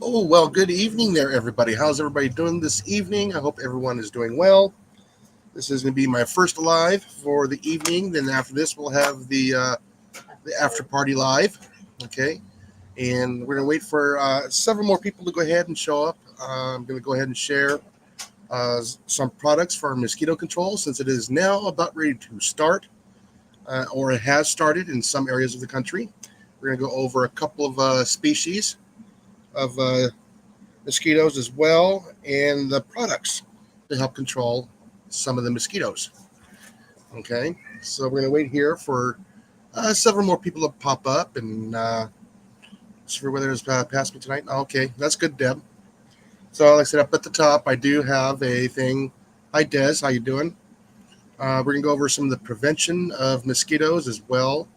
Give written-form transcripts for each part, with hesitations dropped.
Oh, well, good evening there, everybody. How's everybody doing this evening? I hope everyone is doing well. This is going to be my first live for the evening. Then after this, we'll have the after party live. Okay. And we're going to wait for several more people to go ahead and show up. I'm going to go ahead and share some products for mosquito control since it is now about ready to start or it has started in some areas of the country. We're going to go over a couple of species of mosquitoes as well and the products to help control some of the mosquitoes. Okay, so we're going to wait here for several more people to pop up and see whether it's past me tonight. Okay, that's good, Deb. So, like I said, up at the top, I do have a thing. Hi, Des. How you doing? We're going to go over some of the prevention of mosquitoes as well,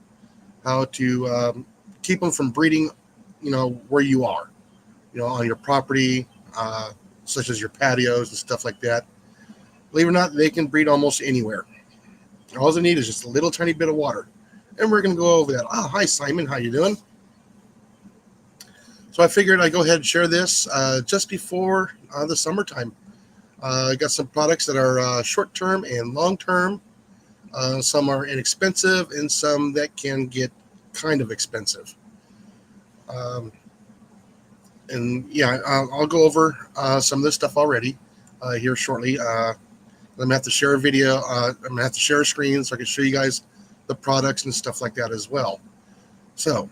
how to keep them from breeding, where you are, on your property, uh, such as your patios and stuff like that. Believe it or not, they can breed almost anywhere. All they need is just a little tiny bit of water. And we're going to go over that. Oh, hi, Simon. How you doing? So I figured I'd go ahead and share this just before the summertime. I got some products that are short-term and long-term. Some are inexpensive and some that can get kind of expensive. Um, and yeah, I'll go over some of this stuff already here shortly. I'm gonna have to share a video. I'm gonna have to share a screen so I can show you guys the products and stuff like that as well. So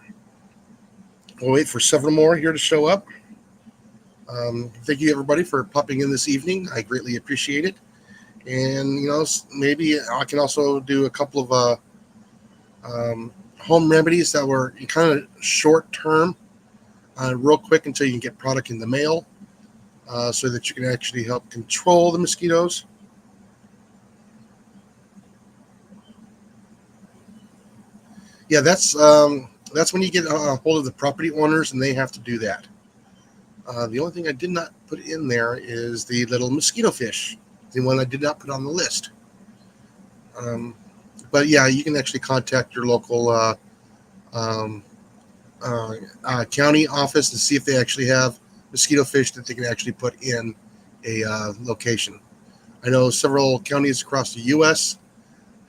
we'll wait for several more here to show up. Thank you everybody for popping in this evening. I greatly appreciate it. And maybe I can also do a couple of home remedies that were kind of short term, real quick until you can get product in the mail, so that you can actually help control the mosquitoes. Yeah, that's when you get a hold of the property owners, and they have to do that. The only thing I did not put in there is the little mosquito fish, the one I did not put on the list. Um, but yeah, you can actually contact your local um, county office to see if they actually have mosquito fish that they can actually put in a location. I know several counties across the U.S.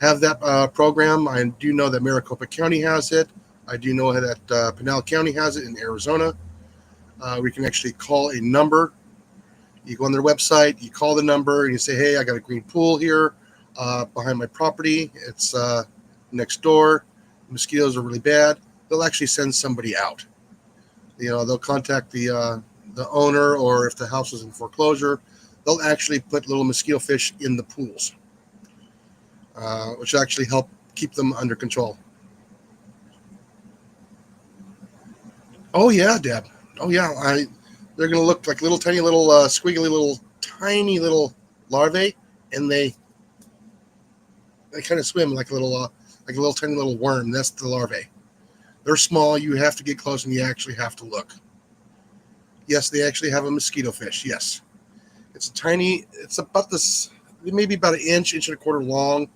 have that program. I do know that Maricopa County has it. I do know that Pinal County has it in Arizona. We can actually call a number. You go on their website, you call the number, and you say, "Hey, I got a green pool here behind my property. It's next door. Mosquitoes are really bad." They'll actually send somebody out. They'll contact the owner, or if the house is in foreclosure, they'll actually put little mosquito fish in the pools, which will actually help keep them under control. Oh yeah, Deb. Oh yeah, they're gonna look like little tiny little squiggly little tiny little larvae, and they kind of swim like a little tiny little worm. That's the larvae. They're small. You have to get close, and you actually have to look. Yes, they actually have a mosquito fish. Yes, it's a tiny. It's about this, maybe about an inch, inch and a quarter long,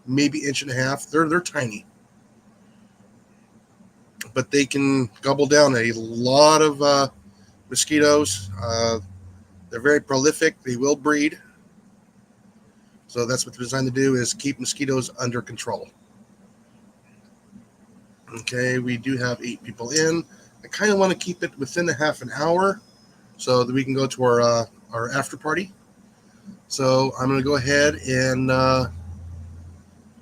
maybe inch and a half. They're tiny, but they can gobble down a lot of mosquitoes. They're very prolific. They will breed. So that's what they're designed to do, is keep mosquitoes under control. Okay, we do have 8 people in. I kind of want to keep it within a half an hour so that we can go to our after party. So I'm going to go ahead and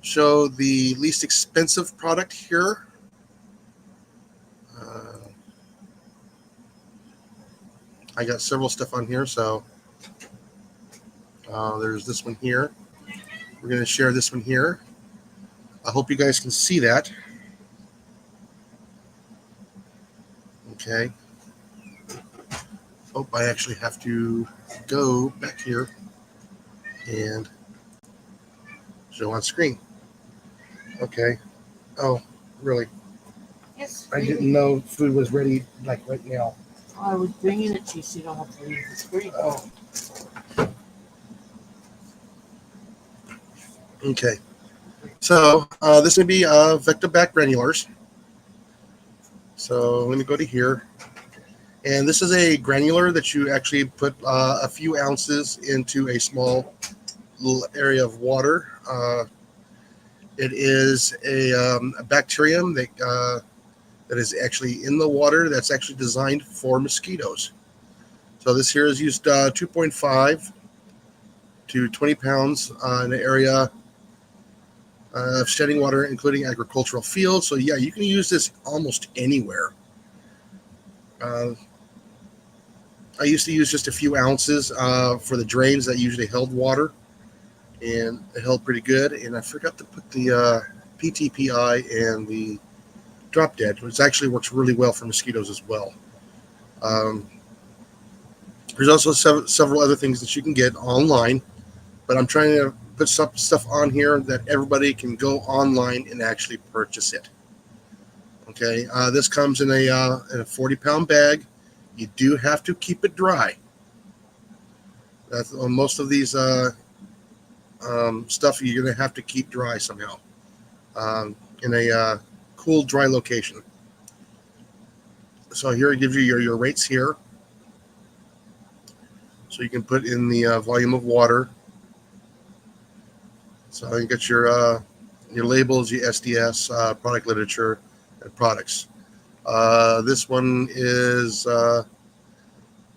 show the least expensive product here. Uh, I got several stuff on here, so there's this one here. We're going to share this one here. I hope you guys can see that. Okay. Oh, I actually have to go back here and show on screen. Okay. Oh, really? Yes. I didn't know food was ready like right now. I was bringing it to you so you don't have to leave the screen. Oh. Okay. So this would be Vectobac granulars. So let me go to here. And this is a granular that you actually put a few ounces into a small little area of water. It is a bacterium that is actually in the water that's actually designed for mosquitoes. So this here is used 2.5 to 20 pounds in an area of shedding water, including agricultural fields. So yeah, you can use this almost anywhere. Uh, I used to use just a few ounces for the drains that usually held water, and it held pretty good. And I forgot to put the PTPI and the drop dead, which actually works really well for mosquitoes as well. Um, there's also several other things that you can get online, but I'm trying to put some stuff on here that everybody can go online and actually purchase it. Okay, this comes in a 40-pound bag. You do have to keep it dry. That's most of these stuff you're going to have to keep dry somehow in a cool, dry location. So here it gives you your rates here. So you can put in the volume of water. So you got your labels, your SDS, product literature, and products. This one is the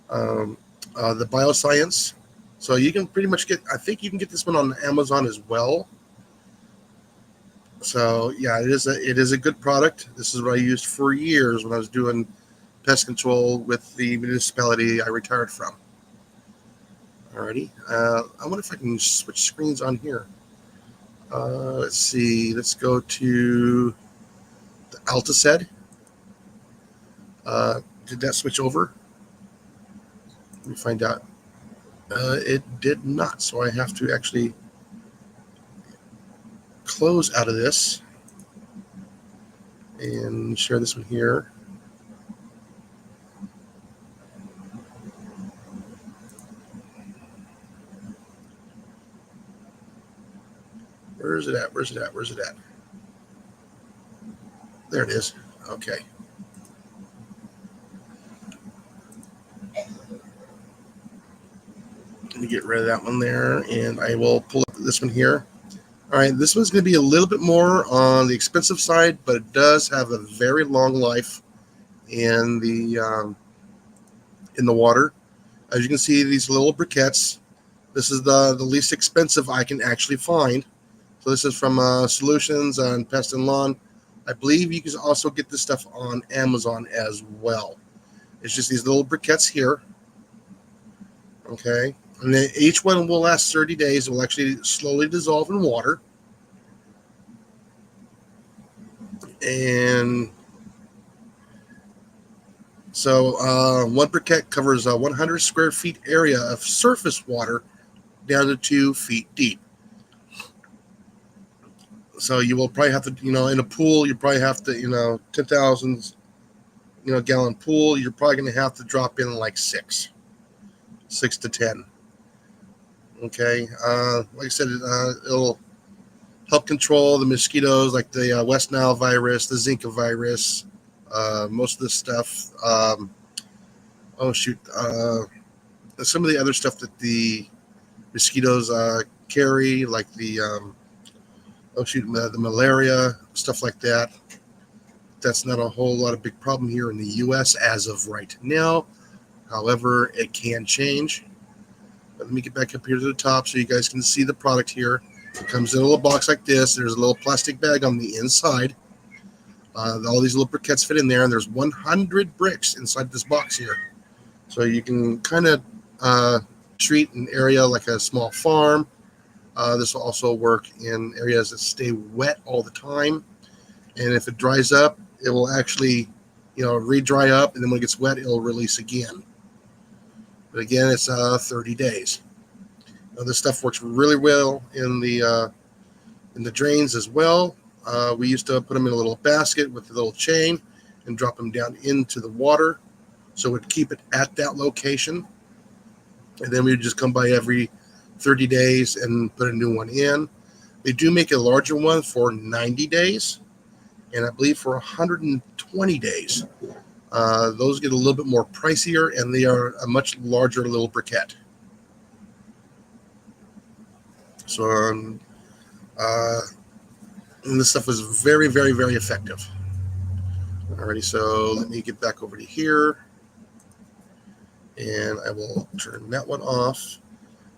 bioscience. So you can pretty much I think you can get this one on Amazon as well. So yeah, it is a good product. This is what I used for years when I was doing pest control with the municipality I retired from. Alrighty, I wonder if I can switch screens on here. Let's see. Let's go to the Alticed. Did that switch over? Let me find out. It did not, so I have to actually close out of this and share this one here. Where's it at? Where's it at? Where's it at? There it is. Okay. Let me get rid of that one there, and I will pull up this one here. All right, this one's going to be a little bit more on the expensive side, but it does have a very long life in the water. As you can see, these little briquettes. This is the least expensive I can actually find. So this is from Solutions on Pest and Lawn. I believe you can also get this stuff on Amazon as well. It's just these little briquettes here. Okay. And then each one will last 30 days. It will actually slowly dissolve in water. And so one briquette covers a 100 square feet area of surface water down to 2 feet deep. So you will probably have to, in a pool, you probably have to, 10,000, gallon pool, you're probably going to have to drop in like 6 to 10. Okay. Like I said, it'll help control the mosquitoes like the West Nile virus, the Zika virus, most of this stuff. Some of the other stuff that the mosquitoes carry, like the malaria, stuff like that. That's not a whole lot of big problem here in the U.S. as of right now. However, it can change. But let me get back up here to the top so you guys can see the product here. It comes in a little box like this. There's a little plastic bag on the inside. All these little briquettes fit in there, and there's 100 bricks inside this box here. So you can kind of treat an area like a small farm. This will also work in areas that stay wet all the time. And if it dries up, it will actually, re-dry up, and then when it gets wet, it'll release again. But again, it's 30 days. This stuff works really well in the drains as well. We used to put them in a little basket with a little chain and drop them down into the water, so we'd keep it at that location. And then we would just come by every 30 days and put a new one in. They do make a larger one for 90 days, and I believe for 120 days. Those get a little bit more pricier, and they are a much larger little briquette. So, and this stuff was very, very, very effective. Alrighty, so let me get back over to here, and I will turn that one off.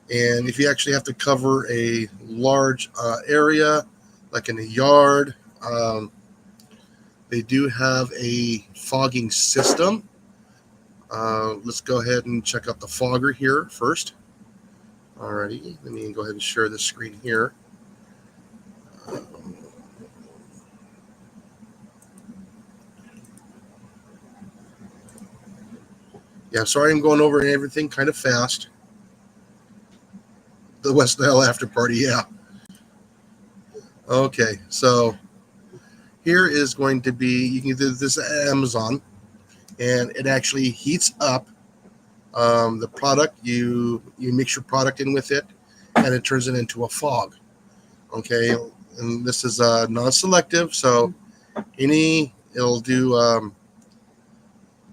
And if you actually have to cover a large area, like in a yard, they do have a fogging system. Let's go ahead and check out the fogger here first. Alrighty, let me go ahead and share the screen here. Yeah, sorry I'm going over everything kind of fast. The West Nile after party, yeah. Okay, so here is going to be, you can do this at Amazon, and it actually heats up the product. You mix your product in with it, and it turns it into a fog. Okay, and this is non-selective, so it'll do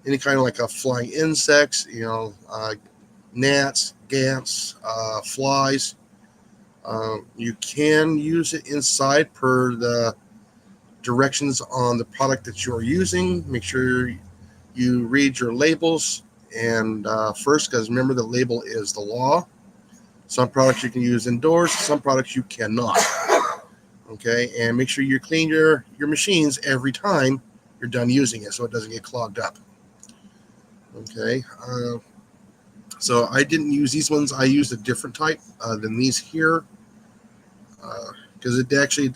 any kind of like a flying insects, gnats, gants, flies. You can use it inside per the directions on the product that you're using. Make sure you read your labels and first, because remember the label is the law. Some products you can use indoors, some products you cannot. Okay, and make sure you clean your machines every time you're done using it so it doesn't get clogged up. Okay, so I didn't use these ones. I used a different type than these here, because it actually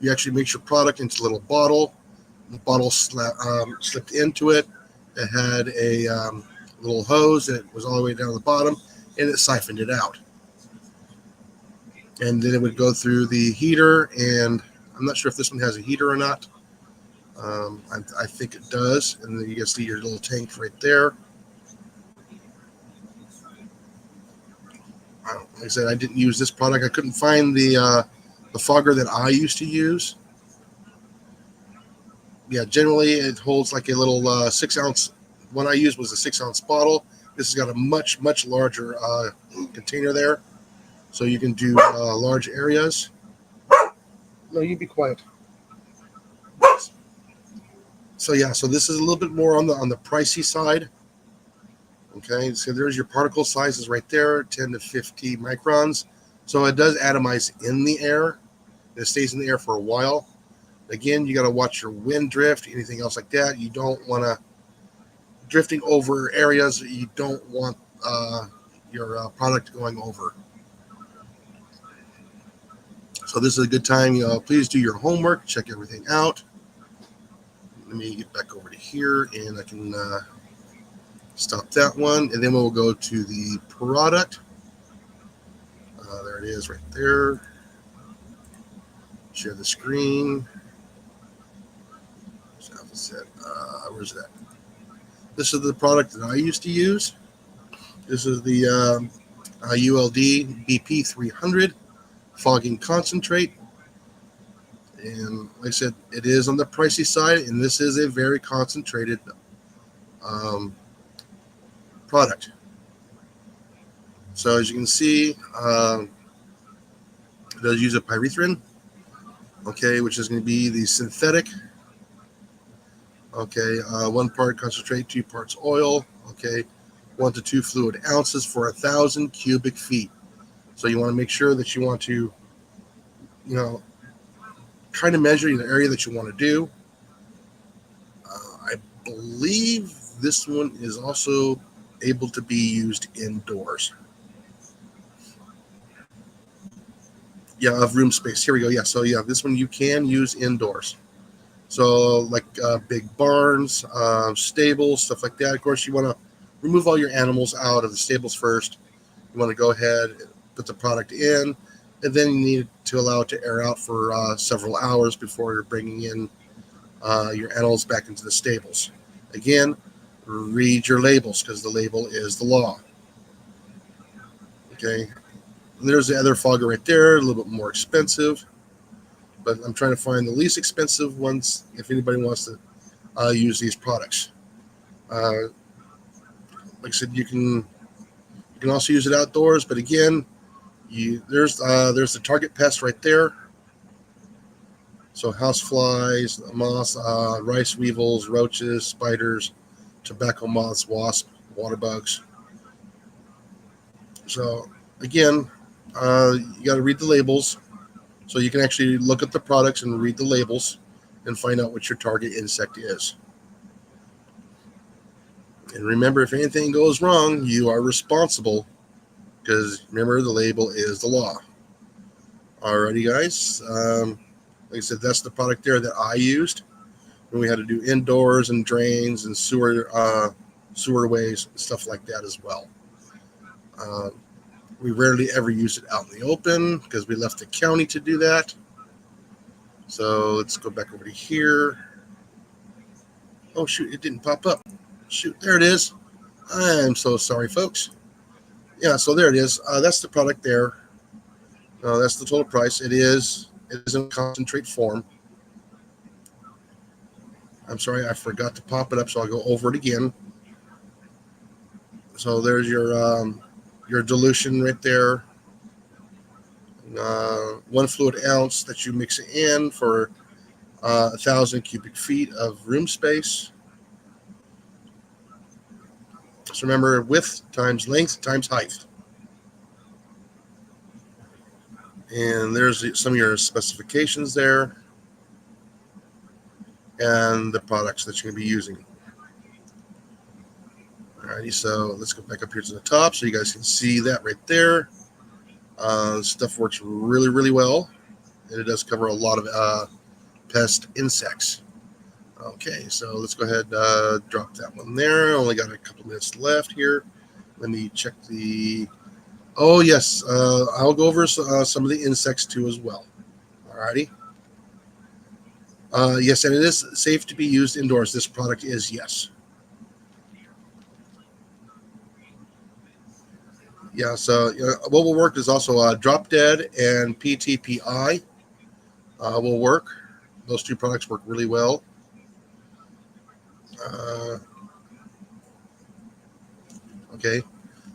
you actually mix your product into a little bottle. The bottle slipped into it. It had a little hose that was all the way down to the bottom, and it siphoned it out. And then it would go through the heater, and I'm not sure if this one has a heater or not. I think it does, and then you can see your little tank right there. Like I said, I didn't use this product. I couldn't find the fogger that I used to use. Yeah, generally it holds like a little 6-ounce. One I used was a 6-ounce bottle. This has got a much, much larger container there, so you can do large areas. No, you be quiet. So yeah, so this is a little bit more on the pricey side. Okay, so there's your particle sizes right there, 10 to 50 microns. So it does atomize in the air. It stays in the air for a while. Again, you got to watch your wind drift, anything else like that. You don't want to drifting over areas that you don't want your product going over. So this is a good time. Please do your homework, check everything out. Let me get back over to here, and I can stop that one, and then we'll go to the product. There it is right there. Share the screen. Where's that? This is the product that I used to use. This is the ULD BP 300 fogging concentrate. And like I said, it is on the pricey side, and this is a very concentrated product. So as you can see, it does use a pyrethrin, okay, which is going to be the synthetic. Okay, 1 part concentrate, 2 parts oil. Okay, 1 to 2 fluid ounces for 1,000 cubic feet. So you want to make sure that you want to, kind of measure the area that you want to do. I believe this one is also able to be used indoors. Yeah, of room space. Here we go. Yeah, so yeah, this one you can use indoors. So like big barns, stables, stuff like that. Of course, you want to remove all your animals out of the stables first. You want to go ahead and put the product in, and then you need to allow it to air out for several hours before you're bringing in your animals back into the stables. Again, read your labels, because the label is the law. Okay, and there's the other fogger right there, a little bit more expensive, but I'm trying to find the least expensive ones if anybody wants to use these products. Like I said, you can also use it outdoors, but again, there's the target pest right there. So house flies, moths, rice weevils, roaches, spiders, tobacco moths, wasps, water bugs. So again, you got to read the labels. So you can actually look at the products and read the labels and find out what your target insect is. And remember, if anything goes wrong, you are responsible, because remember, the label is the law. Alrighty, guys. Like I said, that's the product there that I used when we had to do indoors and drains and sewerways and stuff like that as well. We rarely ever use it out in the open because we left the county to do that. So let's go back over to here. Oh shoot, it didn't pop up. Shoot, there it is. I'm so sorry, folks. Yeah, so there it is. That's the product there. That's the total price. It is in concentrate form. I'm sorry, I forgot to pop it up, so I'll go over it again. So there's your dilution right there. 1 fluid ounce that you mix it in for 1,000 cubic feet of room space. So remember, width times length times height. And there's some of your specifications there and the products that you're going to be using. Alrighty, so let's go back up here to the top so you guys can see that right there. Stuff works really, really well, and it does cover a lot of pest insects. Okay, so let's go ahead and drop that one there. Only got a couple minutes left here. Let me check the... Oh, yes, I'll go over some of the insects too as well. Alrighty. Yes, and it is safe to be used indoors. This product is, yes. Yeah, so what will work is also Drop Dead and PTPI will work. Those two products work really well. Okay,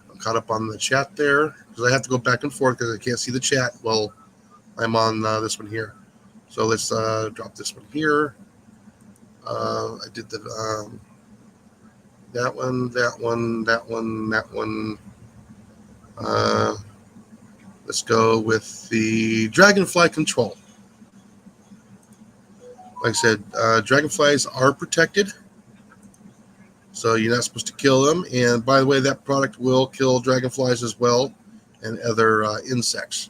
I'm caught up on the chat there because I have to go back and forth because I can't see the chat while I'm on this one here. So let's drop this one here. I did that one, that one, that one, that one. Let's go with the dragonfly control. Like I said, dragonflies are protected, so you're not supposed to kill them. And by the way, that product will kill dragonflies as well and other insects.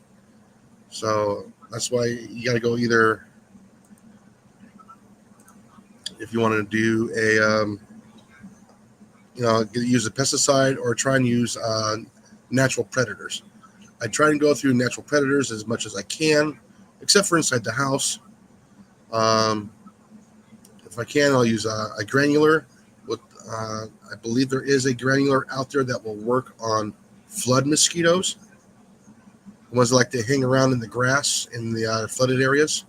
So that's why you got to go either, if you want to do use a pesticide or try and use natural predators. I try and go through natural predators as much as I can, except for inside the house. If I can, I'll use a granular. I believe there is a granular out there that will work on flood mosquitoes, the ones that like to hang around in the grass in the flooded areas.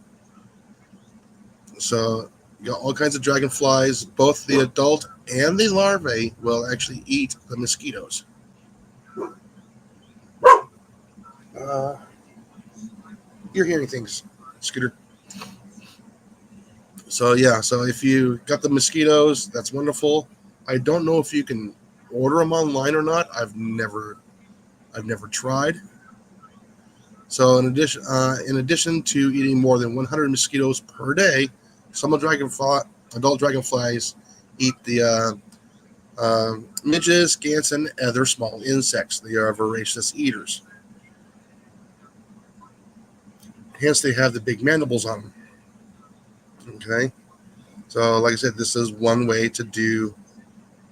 So you got all kinds of dragonflies. Both the adult and the larvae will actually eat the mosquitoes. You're hearing things, Scooter. So yeah, so if you got the mosquitoes, that's wonderful. I don't know if you can order them online or not. I've never tried. So in addition to eating more than 100 mosquitoes per day, some adult dragonflies eat the midges, ants, and other small insects. They are voracious eaters. Hence, they have the big mandibles on them. Okay, so like I said, this is one way to do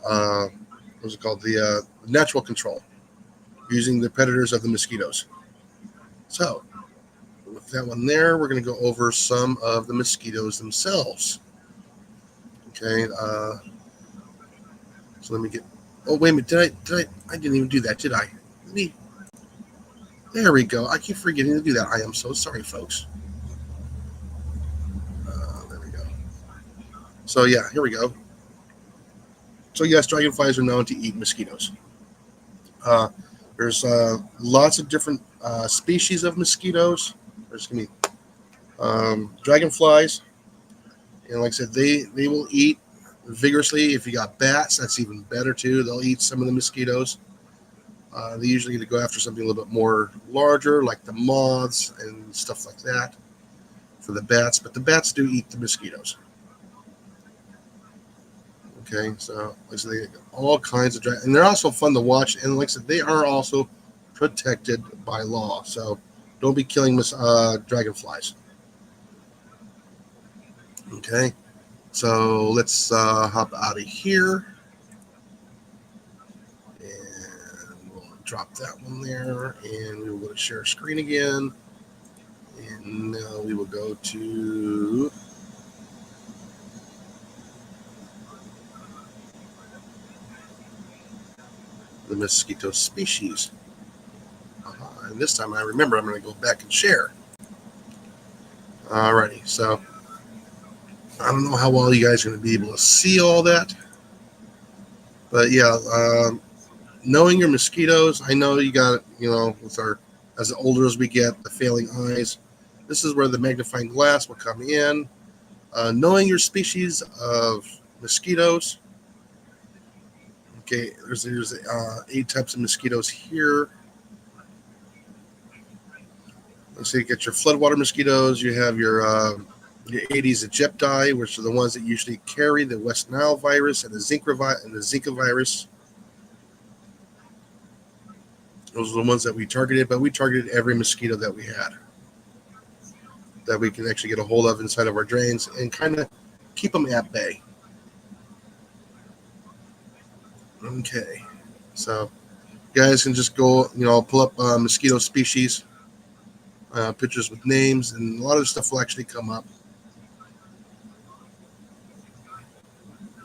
what's it called, the natural control, using the predators of the mosquitoes. So with that one there, we're going to go over some of the mosquitoes themselves. Okay, so let me get... Oh, wait a minute, I didn't even do that, did I? There we go. I keep forgetting to do that. I am so sorry, folks. There we go. So yeah, here we go. So yes, dragonflies are known to eat mosquitoes. Uh, there's lots of different species of mosquitoes. There's going to be dragonflies, and like I said, they will eat vigorously. If you got bats, that's even better too. They'll eat some of the mosquitoes. They usually get to go after something a little bit more larger, like the moths and stuff like that for the bats. But the bats do eat the mosquitoes. Okay, so like I said, they get all kinds of and they're also fun to watch. And like I said, they are also protected by law. So don't be killing dragonflies. Okay, so let's hop out of here. And we'll drop that one there. And we will go to share screen again. And now we will go to the mosquito species. And this time I remember I'm going to go back and share. Alrighty, so I don't know how well you guys are going to be able to see all that. But yeah, knowing your mosquitoes, I know you got, with as older as we get, the failing eyes, this is where the magnifying glass will come in. Knowing your species of mosquitoes. Okay, there's 8 types of mosquitoes here. Let's see, you get your floodwater mosquitoes. You have your Aedes aegypti, which are the ones that usually carry the West Nile virus and the Zika virus. Those are the ones that we targeted, but we targeted every mosquito that we had that we can actually get a hold of inside of our drains and kind of keep them at bay. Okay, so you guys can just go, pull up mosquito species, pictures with names, and a lot of the stuff will actually come up.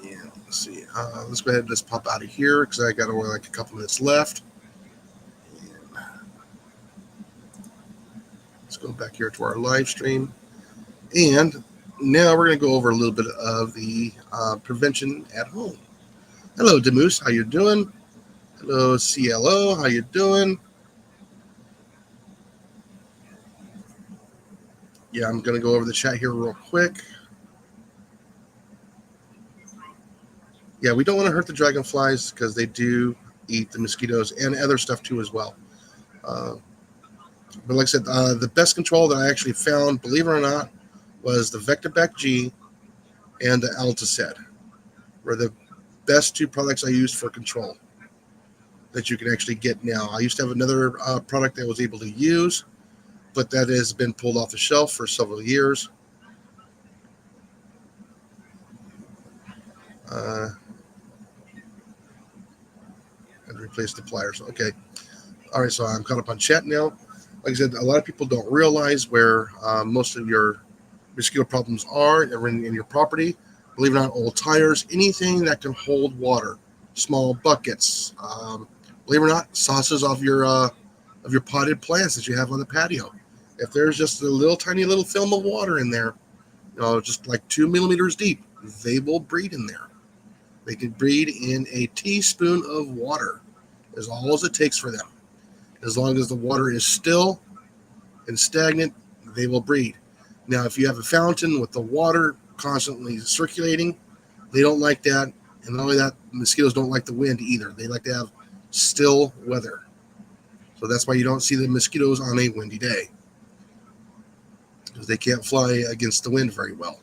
Yeah, let's see. Let's go ahead and just pop out of here because I got only like a couple minutes left. And let's go back here to our live stream. And now we're going to go over a little bit of the prevention at home. Hello, Demoose. How you doing? Hello, CLO. How you doing? Yeah, I'm going to go over the chat here real quick. Yeah, we don't want to hurt the dragonflies because they do eat the mosquitoes and other stuff too as well. But like I said, the best control that I actually found, believe it or not, was the Vectorbac G and the Alticid. Were the best 2 products I used for control that you can actually get now. I used to have another product that I was able to use, but that has been pulled off the shelf for several years. And replace the pliers. Okay. All right, so I'm caught up on chat now. Like I said, a lot of people don't realize where most of your mosquito problems are in your property. Believe it or not, old tires, anything that can hold water, small buckets. Believe it or not, saucers of your potted plants that you have on the patio. If there's just a little tiny little film of water in there, just like 2 millimeters deep, they will breed in there. They can breed in a teaspoon of water, is all as it takes for them. As long as the water is still and stagnant, they will breed. Now, if you have a fountain with the water constantly circulating, they don't like that. And not only that, mosquitoes don't like the wind either. They like to have still weather. So that's why you don't see the mosquitoes on a windy day, because they can't fly against the wind very well.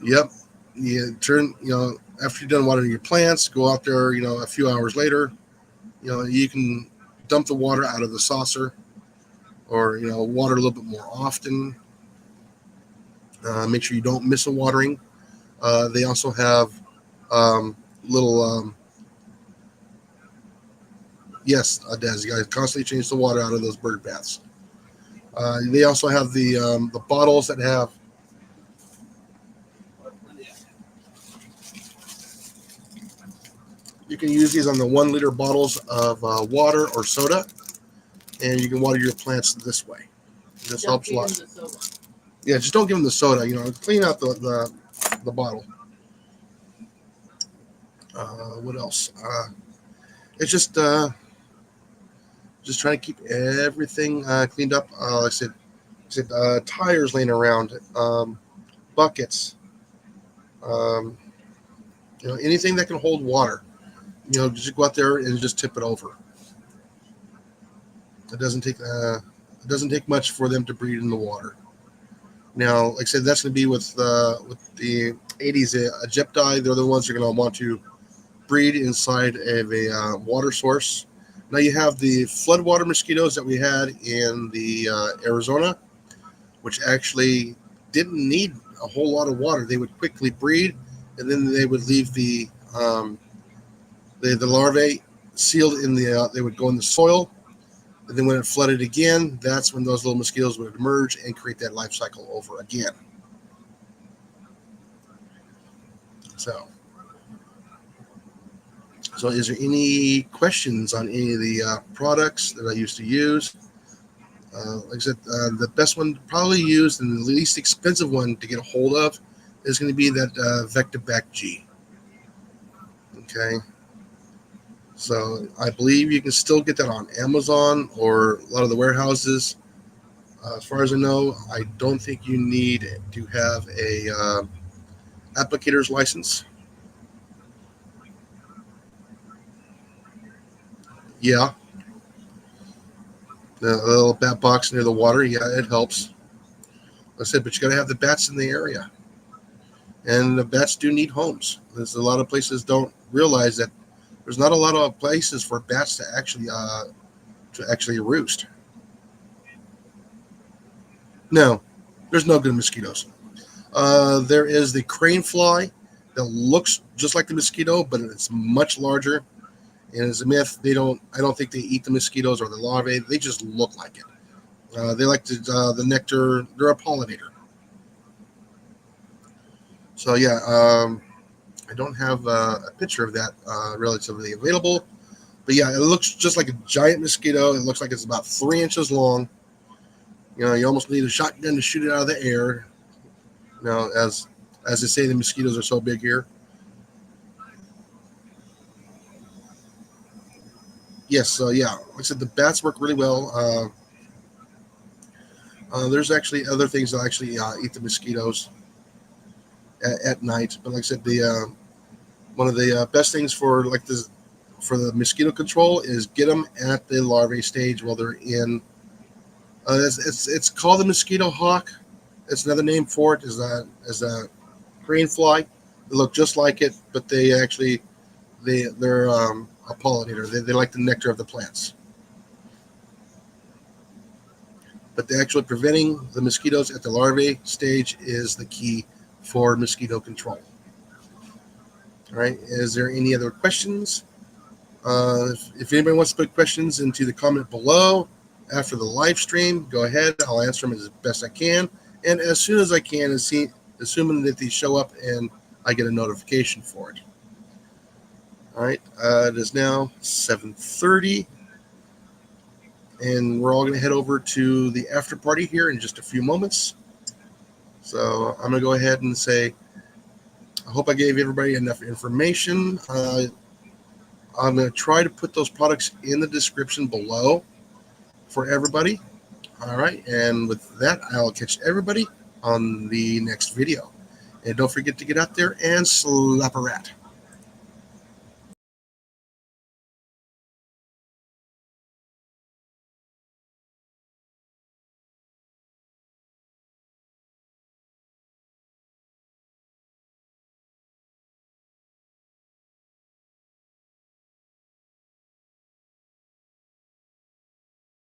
Yep. You turn, after you're done watering your plants, go out there, a few hours later, you can dump the water out of the saucer or, water a little bit more often. Make sure you don't miss a watering. They also have little, yes, Des, you guys constantly change the water out of those bird baths. They also have the bottles that have, you can use these on the 1 liter bottles of water or soda, and you can water your plants this way. This helps a lot. Yeah, just don't give them the soda. Clean out the bottle. What else? It's just trying to keep everything cleaned up. Like I said, tires laying around, buckets, um, anything that can hold water. Just go out there and just tip it over. It doesn't take much for them to breed in the water. Now, like I said, that's going to be with the 80s Egypti. They're the ones that are going to want to breed inside of a water source. Now you have the floodwater mosquitoes that we had in the Arizona, which actually didn't need a whole lot of water. They would quickly breed, and then they would leave the larvae sealed in the. They would go in the soil, and then when it flooded again, that's when those little mosquitoes would emerge and create that life cycle over again. So is there any questions on any of the products that I used to use? Like I said, the best one to probably use and the least expensive one to get a hold of is going to be that Vectobac G. Okay. So I believe you can still get that on Amazon or a lot of the warehouses. As far as I know, I don't think you need to have a applicator's license. Yeah, the little bat box near the water. Yeah, it helps. Like I said, but you got to have the bats in the area, and the bats do need homes. There's a lot of places don't realize that there's not a lot of places for bats to actually roost. No, there's no good mosquitoes. There is the crane fly that looks just like the mosquito, but it's much larger. And it's a myth. I don't think they eat the mosquitoes or the larvae. They just look like it. They like the nectar. They're a pollinator. So yeah, I don't have a picture of that relatively available. But yeah, it looks just like a giant mosquito. It looks like it's about 3 inches long. You almost need a shotgun to shoot it out of the air. As they say, the mosquitoes are so big here. Yes, so yeah, like I said, the bats work really well. There's actually other things that actually eat the mosquitoes at night. But like I said, the one of the best things for the mosquito control is get them at the larvae stage while they're in. It's called the mosquito hawk. It's another name for it is a green fly. They look just like it, but they're a pollinator. They like the nectar of the plants. But the actually preventing the mosquitoes at the larvae stage is the key for mosquito control. All right. Is there any other questions? If anybody wants to put questions into the comment below after the live stream, go ahead. I'll answer them as best I can. And as soon as I can, assuming that these show up and I get a notification for it. All right. It is now 7:30. And we're all going to head over to the after party here in just a few moments. So I'm going to go ahead and say, I hope I gave everybody enough information. I'm going to try to put those products in the description below for everybody. All right. And with that, I'll catch everybody on the next video. And don't forget to get out there and slap a rat.